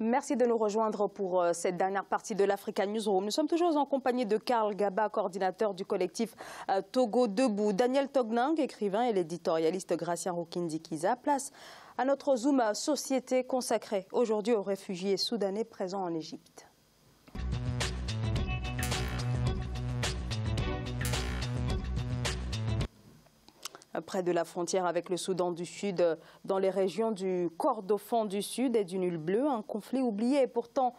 Merci de nous rejoindre pour cette dernière partie de l'Africa Newsroom. Nous sommes toujours en compagnie de Karl Gaba, coordinateur du collectif Togo Debout, Daniel Togning, écrivain, et l'éditorialiste Gratien Rukindi-Kiza. Place à notre Zoom Société consacré aujourd'hui aux réfugiés soudanais présents en Égypte. Près de la frontière avec le Soudan du Sud, dans les régions du Kordofan du Sud et du Nil Bleu, un conflit oublié. Et pourtant,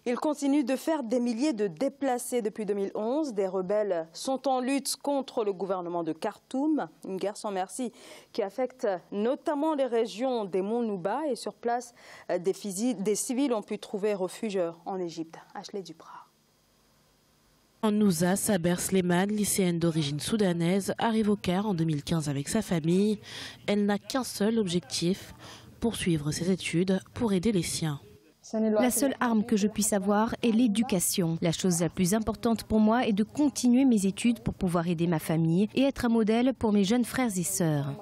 il continue de faire des milliers de déplacés depuis 2011. Des rebelles sont en lutte contre le gouvernement de Khartoum, une guerre sans merci qui affecte notamment les régions des monts Nouba. Et sur place, des civils ont pu trouver refuge en Égypte. Ashley Duprat. Nousa Saber Sleman, lycéenne d'origine soudanaise, arrive au Caire en 2015 avec sa famille. Elle n'a qu'un seul objectif, poursuivre ses études pour aider les siens. La seule arme que je puisse avoir est l'éducation. La chose la plus importante pour moi est de continuer mes études pour pouvoir aider ma famille et être un modèle pour mes jeunes frères et sœurs.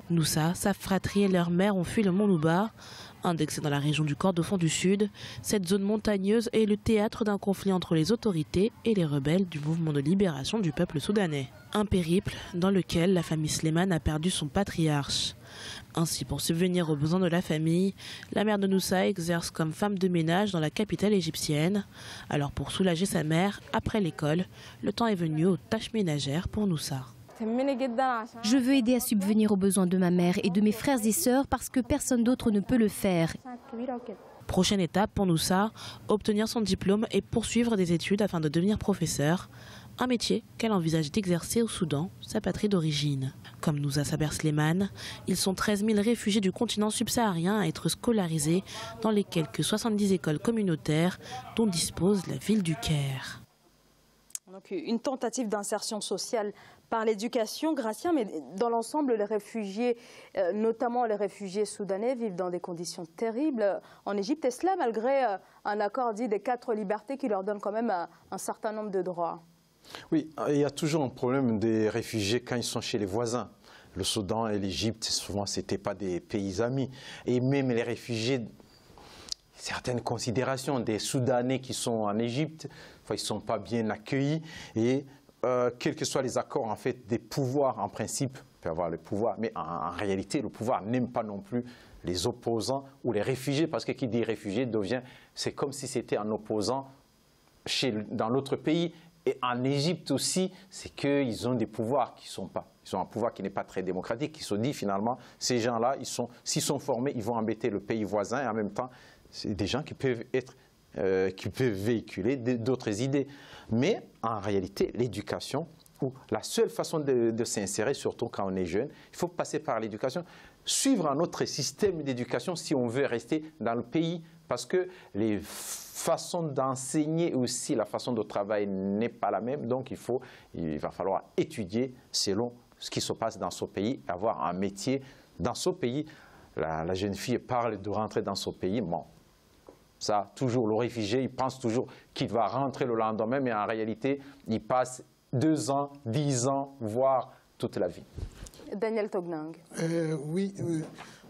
Nousa, sa fratrie et leur mère ont fui le mont Nouba. Indexée dans la région du Kordofan du Sud, cette zone montagneuse est le théâtre d'un conflit entre les autorités et les rebelles du mouvement de libération du peuple soudanais. Un périple dans lequel la famille Sleman a perdu son patriarche. Ainsi, pour subvenir aux besoins de la famille, la mère de Nousa exerce comme femme de ménage dans la capitale égyptienne. Alors pour soulager sa mère, après l'école, le temps est venu aux tâches ménagères pour Nousa. Je veux aider à subvenir aux besoins de ma mère et de mes frères et sœurs parce que personne d'autre ne peut le faire. Prochaine étape pour Nousa, obtenir son diplôme et poursuivre des études afin de devenir professeur. Un métier qu'elle envisage d'exercer au Soudan, sa patrie d'origine. Comme Nousa Saber Sleman, ils sont 13 000 réfugiés du continent subsaharien à être scolarisés dans les quelques 70 écoles communautaires dont dispose la ville du Caire. Donc une tentative d'insertion sociale par l'éducation, Gratien, mais dans l'ensemble, les réfugiés, notamment les réfugiés soudanais, vivent dans des conditions terribles en Égypte, et cela malgré un accord dit des 4 libertés qui leur donne quand même un certain nombre de droits. Oui, il y a toujours un problème des réfugiés quand ils sont chez les voisins. Le Soudan et l'Égypte, souvent, ce n'étaient pas des pays amis. Et même les réfugiés, certaines considérations des Soudanais qui sont en Égypte, ils ne sont pas bien accueillis. Et quels que soient les accords, en fait, des pouvoirs, en principe, peut avoir le pouvoir, mais en réalité, le pouvoir n'aime pas non plus les opposants ou les réfugiés, parce que qui dit réfugié c'est comme si c'était un opposant dans l'autre pays. Et en Égypte aussi, c'est qu'ils ont des pouvoirs qui sont pas. Ils ont un pouvoir qui n'est pas très démocratique, qui se dit finalement, ces gens-là, s'ils sont formés, ils vont embêter le pays voisin, et en même temps, c'est des gens qui peuvent véhiculer d'autres idées. Mais en réalité, l'éducation, ou la seule façon de s'insérer, surtout quand on est jeune, il faut passer par l'éducation, suivre un autre système d'éducation si on veut rester dans le pays, parce que les façons d'enseigner aussi, la façon de travailler n'est pas la même, donc il va falloir étudier selon ce qui se passe dans ce pays, avoir un métier dans ce pays. La jeune fille parle de rentrer dans ce pays, bon. Ça, toujours, le réfugié, il pense toujours qu'il va rentrer le lendemain, mais en réalité, il passe 2 ans, 10 ans, voire toute la vie. Daniel Togning. Oui,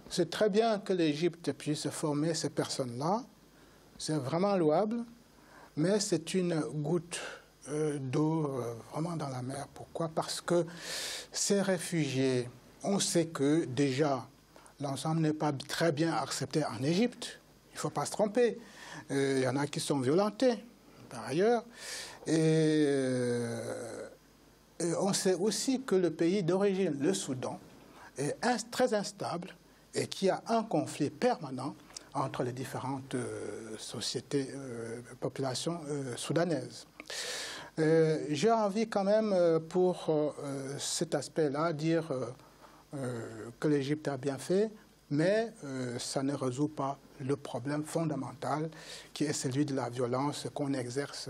c'est très bien que l'Égypte puisse former ces personnes-là. C'est vraiment louable, mais c'est une goutte d'eau vraiment dans la mer. Pourquoi? Parce que ces réfugiés, on sait que déjà, l'ensemble n'est pas très bien accepté en Égypte. Il ne faut pas se tromper. Il y en a qui sont violentés, par ailleurs. Et on sait aussi que le pays d'origine, le Soudan, est très instable et qu'il y a un conflit permanent entre les différentes populations soudanaises. J'ai envie quand même, pour cet aspect-là, dire que l'Égypte a bien fait, mais ça ne résout pas le problème fondamental qui est celui de la violence qu'on exerce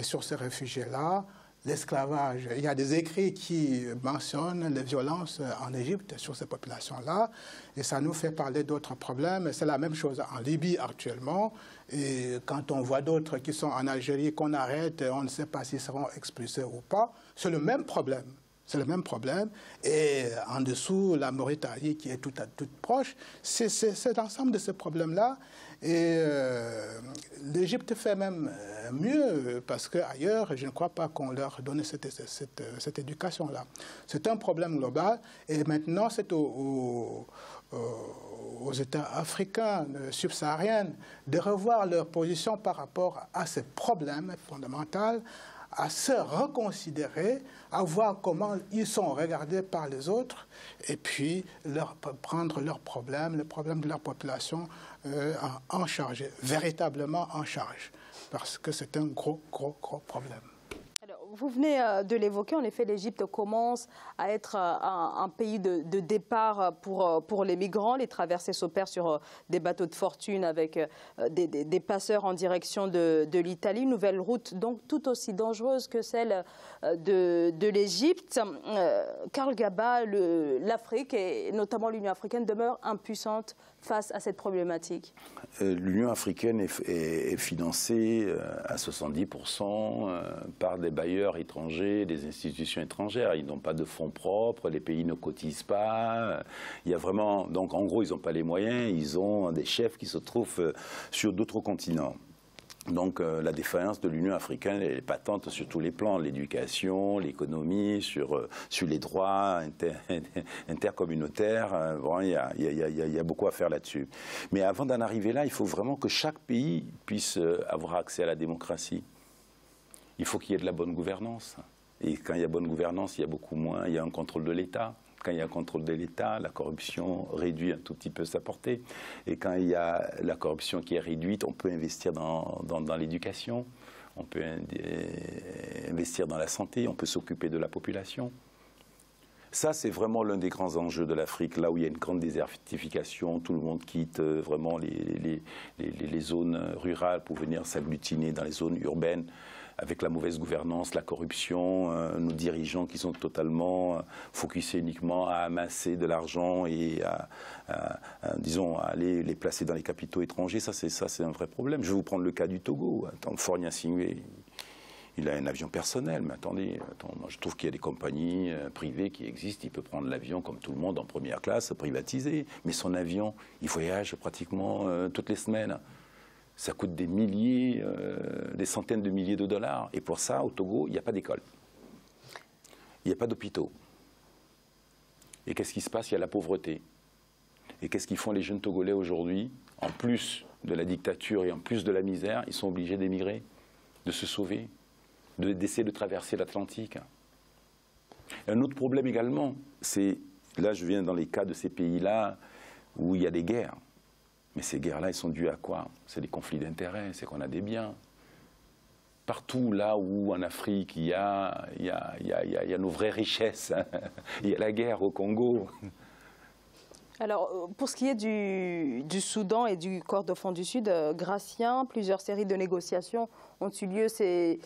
sur ces réfugiés-là. L'esclavage, il y a des écrits qui mentionnent les violences en Égypte sur ces populations-là, et ça nous fait parler d'autres problèmes. C'est la même chose en Libye actuellement, et quand on voit d'autres qui sont en Algérie qu'on arrête, on ne sait pas s'ils seront expulsés ou pas. C'est le même problème. C'est le même problème. Et en dessous, la Mauritanie qui est toute proche, c'est l'ensemble de ces problèmes-là. Et l'Égypte fait même mieux, parce qu'ailleurs, je ne crois pas qu'on leur donne cette éducation-là. C'est un problème global. Et maintenant, c'est aux États africains subsahariens de revoir leur position par rapport à ces problèmes fondamentaux, à se reconsidérer, à voir comment ils sont regardés par les autres, et puis prendre leurs problèmes, les problèmes de leur population en charge, véritablement en charge, parce que c'est un gros problème. Vous venez de l'évoquer, en effet, l'Égypte commence à être un pays de départ pour les migrants. Les traversées s'opèrent sur des bateaux de fortune avec des passeurs en direction de l'Italie. Une nouvelle route donc tout aussi dangereuse que celle de l'Égypte. Karl Gaba, l'Afrique et notamment l'Union africaine demeurent impuissantes face à cette problématique. L'Union africaine est financée à 70% par des bailleurs étrangers, des institutions étrangères. Ils n'ont pas de fonds propres, les pays ne cotisent pas. Il y a vraiment, donc en gros, ils n'ont pas les moyens, ils ont des chefs qui se trouvent sur d'autres continents. Donc la défaillance de l'Union africaine est patente sur tous les plans, l'éducation, l'économie, sur les droits intercommunautaires. Bon, il y a beaucoup à faire là-dessus. Mais avant d'en arriver là, il faut vraiment que chaque pays puisse avoir accès à la démocratie. Il faut qu'il y ait de la bonne gouvernance. Et quand il y a bonne gouvernance, il y a beaucoup moins, il y a un contrôle de l'État. Quand il y a un contrôle de l'État, la corruption réduit un tout petit peu sa portée. Et quand il y a la corruption qui est réduite, on peut investir dans l'éducation, on peut investir dans la santé, on peut s'occuper de la population. Ça, c'est vraiment l'un des grands enjeux de l'Afrique, là où il y a une grande désertification, tout le monde quitte vraiment les zones rurales pour venir s'agglutiner dans les zones urbaines. Avec la mauvaise gouvernance, la corruption, nos dirigeants qui sont totalement focusés uniquement à amasser de l'argent et disons, à aller les placer dans les capitaux étrangers, ça c'est un vrai problème. Je vais vous prendre le cas du Togo. Faure Gnassingbé, il a un avion personnel, mais attendez, moi je trouve qu'il y a des compagnies privées qui existent, il peut prendre l'avion comme tout le monde en première classe, privatisé, mais son avion, il voyage pratiquement toutes les semaines. Ça coûte des milliers, des centaines de milliers de dollars. Et pour ça, au Togo, il n'y a pas d'école. Il n'y a pas d'hôpitaux. Et qu'est-ce qui se passe? Il y a la pauvreté. Et qu'est-ce qu'ils font les jeunes Togolais aujourd'hui? En plus de la dictature et en plus de la misère, ils sont obligés d'émigrer, de se sauver, d'essayer de traverser l'Atlantique. Un autre problème également, c'est, là je viens dans les cas de ces pays-là où il y a des guerres. Mais ces guerres-là, elles sont dues à quoi? C'est des conflits d'intérêts, c'est qu'on a des biens. Partout là où en Afrique il y a nos vraies richesses, il y a la guerre au Congo. Alors, pour ce qui est du Soudan et du Kordofan du Sud, Gratien, plusieurs séries de négociations ont eu lieu ces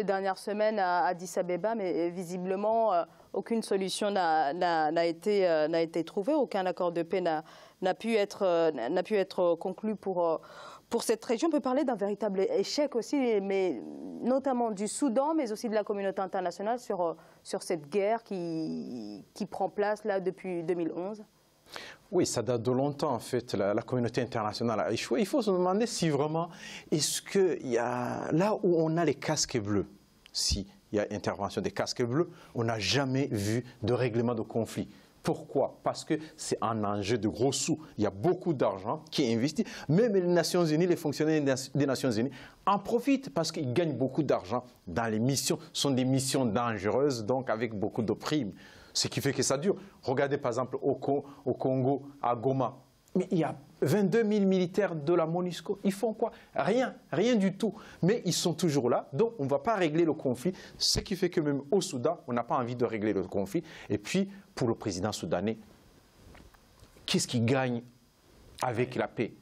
dernières semaines à Addis Abeba, mais visiblement, aucune solution n'a été trouvée, aucun accord de paix n'a pu être conclu pour cette région. On peut parler d'un véritable échec aussi, mais notamment du Soudan, mais aussi de la communauté internationale sur cette guerre qui prend place là depuis 2011. Oui, ça date de longtemps en fait, la communauté internationale a échoué. Il faut se demander si vraiment, est-ce qu'il y a, là où on a les casques bleus, s'il y a intervention des casques bleus, on n'a jamais vu de règlement de conflit. Pourquoi? Parce que c'est un enjeu de gros sous. Il y a beaucoup d'argent qui est investi. Même les Nations Unies, les fonctionnaires des Nations Unies en profitent parce qu'ils gagnent beaucoup d'argent dans les missions. Ce sont des missions dangereuses, donc avec beaucoup de primes. Ce qui fait que ça dure. Regardez par exemple au Congo, à Goma. Mais il y a 22 000 militaires de la MONUSCO. Ils font quoi? Rien, rien du tout. Mais ils sont toujours là, donc on ne va pas régler le conflit. Ce qui fait que même au Soudan, on n'a pas envie de régler le conflit. Et puis, pour le président soudanais, qu'est-ce qu'il gagne avec la paix?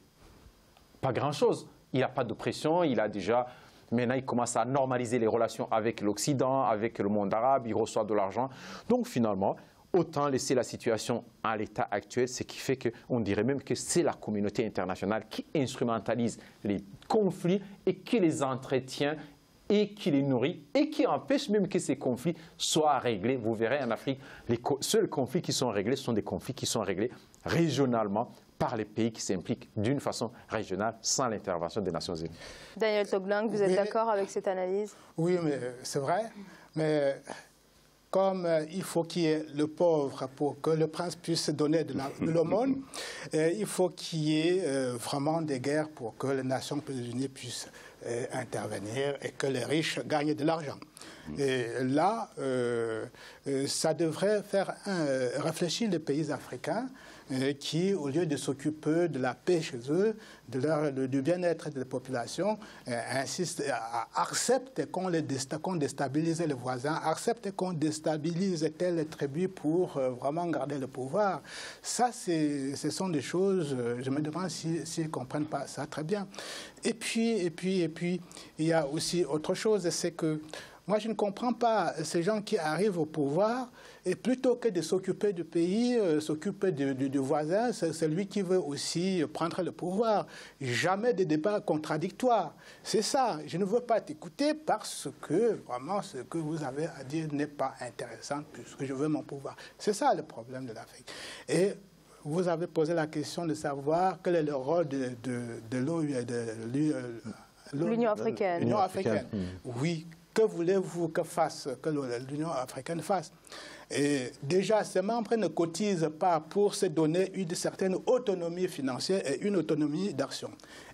Pas grand-chose. Il n'a pas de pression, il a déjà... Maintenant, il commence à normaliser les relations avec l'Occident, avec le monde arabe, il reçoit de l'argent. Donc finalement, autant laisser la situation à l'état actuel, ce qui fait qu'on dirait même que c'est la communauté internationale qui instrumentalise les conflits et qui les entretient et qui les nourrit et qui empêche même que ces conflits soient réglés. Vous verrez en Afrique, les seuls conflits qui sont réglés sont des conflits qui sont réglés régionalement par les pays qui s'impliquent d'une façon régionale sans l'intervention des Nations Unies. Daniel Toglang, vous êtes d'accord avec cette analyse? Oui, mais c'est vrai. Mais comme il faut qu'il y ait le pauvre pour que le prince puisse donner de l'aumône, il faut qu'il y ait vraiment des guerres pour que les Nations Unies puissent intervenir et que les riches gagnent de l'argent. Et là, ça devrait faire réfléchir les pays africains qui, au lieu de s'occuper de la paix chez eux, du bien-être des populations, acceptent qu'on déstabilise les voisins, acceptent qu'on déstabilise telle tribu pour vraiment garder le pouvoir. Ça, ce sont des choses, je me demande s'ils ne comprennent pas ça très bien. Et puis, il y a aussi autre chose, c'est que moi, je ne comprends pas ces gens qui arrivent au pouvoir et plutôt que de s'occuper du pays, s'occuper du voisin, c'est lui qui veut aussi prendre le pouvoir. Jamais de débat contradictoire. C'est ça. Je ne veux pas t'écouter parce que vraiment ce que vous avez à dire n'est pas intéressant puisque je veux mon pouvoir. C'est ça le problème de l'Afrique. Et vous avez posé la question de savoir quel est le rôle de l'Union africaine. L'Union africaine. Oui. Que voulez-vous que l'Union africaine fasse? Et déjà, ces membres ne cotisent pas pour se donner une certaine autonomie financière et une autonomie d'action.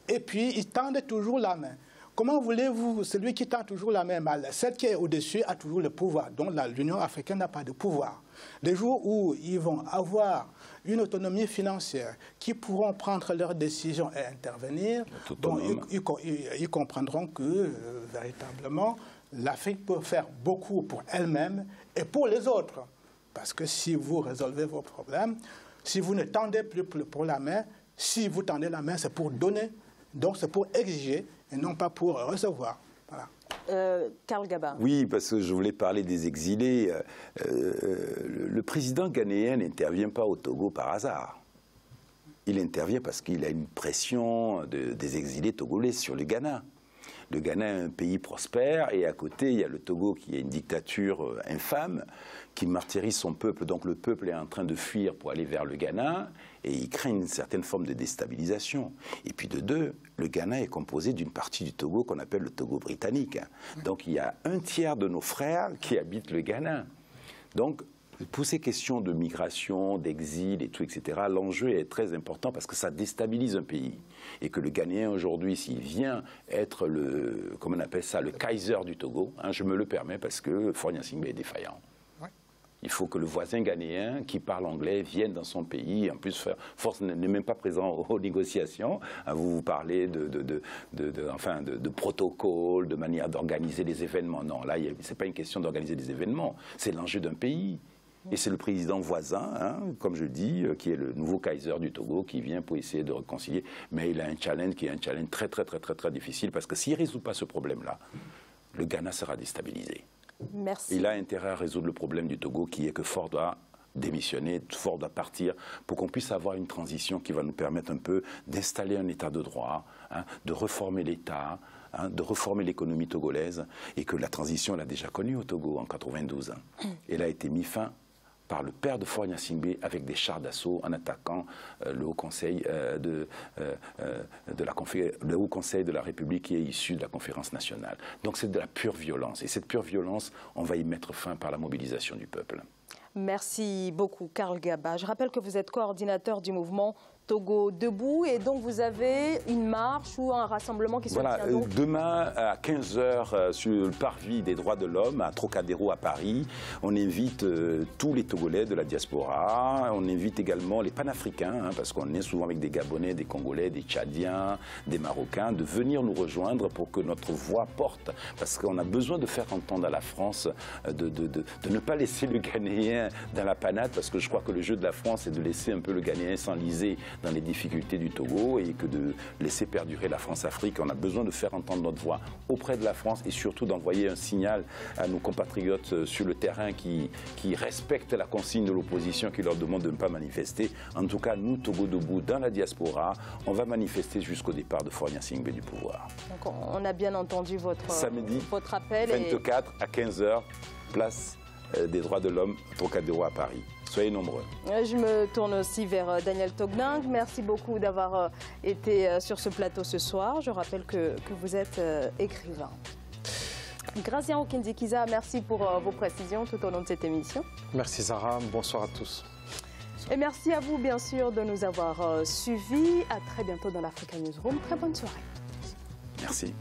Et puis, ils tendent toujours la main. Comment voulez-vous, celui qui tend toujours la main, celle qui est au-dessus a toujours le pouvoir. Donc, l'Union africaine n'a pas de pouvoir. Les jours où ils vont avoir une autonomie financière, qui pourront prendre leurs décisions et intervenir, donc, ils comprendront que, véritablement, l'Afrique peut faire beaucoup pour elle-même et pour les autres. Parce que si vous résolvez vos problèmes, si vous ne tendez plus pour la main, si vous tendez la main, c'est pour donner, donc c'est pour exiger et non pas pour recevoir. Voilà. Karl Gaba. Oui, parce que je voulais parler des exilés. Le président ghanéen n'intervient pas au Togo par hasard. Il intervient parce qu'il a une pression des exilés togolais sur le Ghana. Le Ghana est un pays prospère et à côté, il y a le Togo qui est une dictature infâme qui martyrise son peuple. Donc le peuple est en train de fuir pour aller vers le Ghana et il crée une certaine forme de déstabilisation. Et puis de deux, le Ghana est composé d'une partie du Togo qu'on appelle le Togo britannique. Donc il y a un tiers de nos frères qui habitent le Ghana. Donc pour ces questions de migration, d'exil et tout, etc., l'enjeu est très important parce que ça déstabilise un pays. Et que le Ghanéen aujourd'hui, s'il vient être le, comment on appelle ça, le Kaiser du Togo, hein, je me le permets parce que Faure Gnassingbé est défaillant. Ouais. Il faut que le voisin ghanéen qui parle anglais vienne dans son pays. En plus, Force n'est même pas présent aux négociations. Vous parlez de protocole, de manière d'organiser les événements. Non, là, ce n'est pas une question d'organiser des événements. C'est l'enjeu d'un pays. Et c'est le président voisin, hein, comme je dis, qui est le nouveau Kaiser du Togo, qui vient pour essayer de réconcilier. Mais il a un challenge qui est un challenge très difficile, parce que s'il ne résout pas ce problème-là, le Ghana sera déstabilisé. Merci. Il a intérêt à résoudre le problème du Togo, qui est que Faure doit démissionner, Faure doit partir, pour qu'on puisse avoir une transition qui va nous permettre un peu d'installer un état de droit, hein, de reformer l'État, hein, de reformer l'économie togolaise, et que la transition, elle a déjà connue au Togo en 92. Hein. Elle a été mise fin par le père de Faure Gnassingbé avec des chars d'assaut en attaquant le Haut Conseil le Haut Conseil de la République qui est issu de la conférence nationale. Donc c'est de la pure violence. Et cette pure violence, on va y mettre fin par la mobilisation du peuple. Merci beaucoup, Karl Gaba. Je rappelle que vous êtes coordinateur du mouvement Togo Debout et donc vous avez une marche ou un rassemblement qui se tient donc demain à 15h sur le parvis des droits de l'homme à Trocadéro à Paris. On invite tous les Togolais de la diaspora, on invite également les panafricains, hein, parce qu'on est souvent avec des Gabonais, des Congolais, des Tchadiens, des Marocains, de venir nous rejoindre pour que notre voix porte, parce qu'on a besoin de faire entendre à la France, de ne pas laisser le Ghanéen dans la panade, parce que je crois que le jeu de la France est de laisser un peu le Ghanéen s'enliser dans les difficultés du Togo et que de laisser perdurer la France-Afrique. On a besoin de faire entendre notre voix auprès de la France et surtout d'envoyer un signal à nos compatriotes sur le terrain qui respectent la consigne de l'opposition qui leur demande de ne pas manifester. En tout cas, nous, Togo Debout, dans la diaspora, on va manifester jusqu'au départ de Faure Gnassingbé du pouvoir. Donc on a bien entendu votre appel. Samedi 24 à 15h, place des droits de l'homme, Trocadéro à Paris. Soyez nombreux. Je me tourne aussi vers Daniel Togning. Merci beaucoup d'avoir été sur ce plateau ce soir. Je rappelle que vous êtes écrivain. Grazien Okindikiza, merci pour vos précisions tout au long de cette émission. Merci Zahra, bonsoir à tous. Et merci à vous bien sûr de nous avoir suivis. À très bientôt dans l'Africa Newsroom. Très bonne soirée. Merci.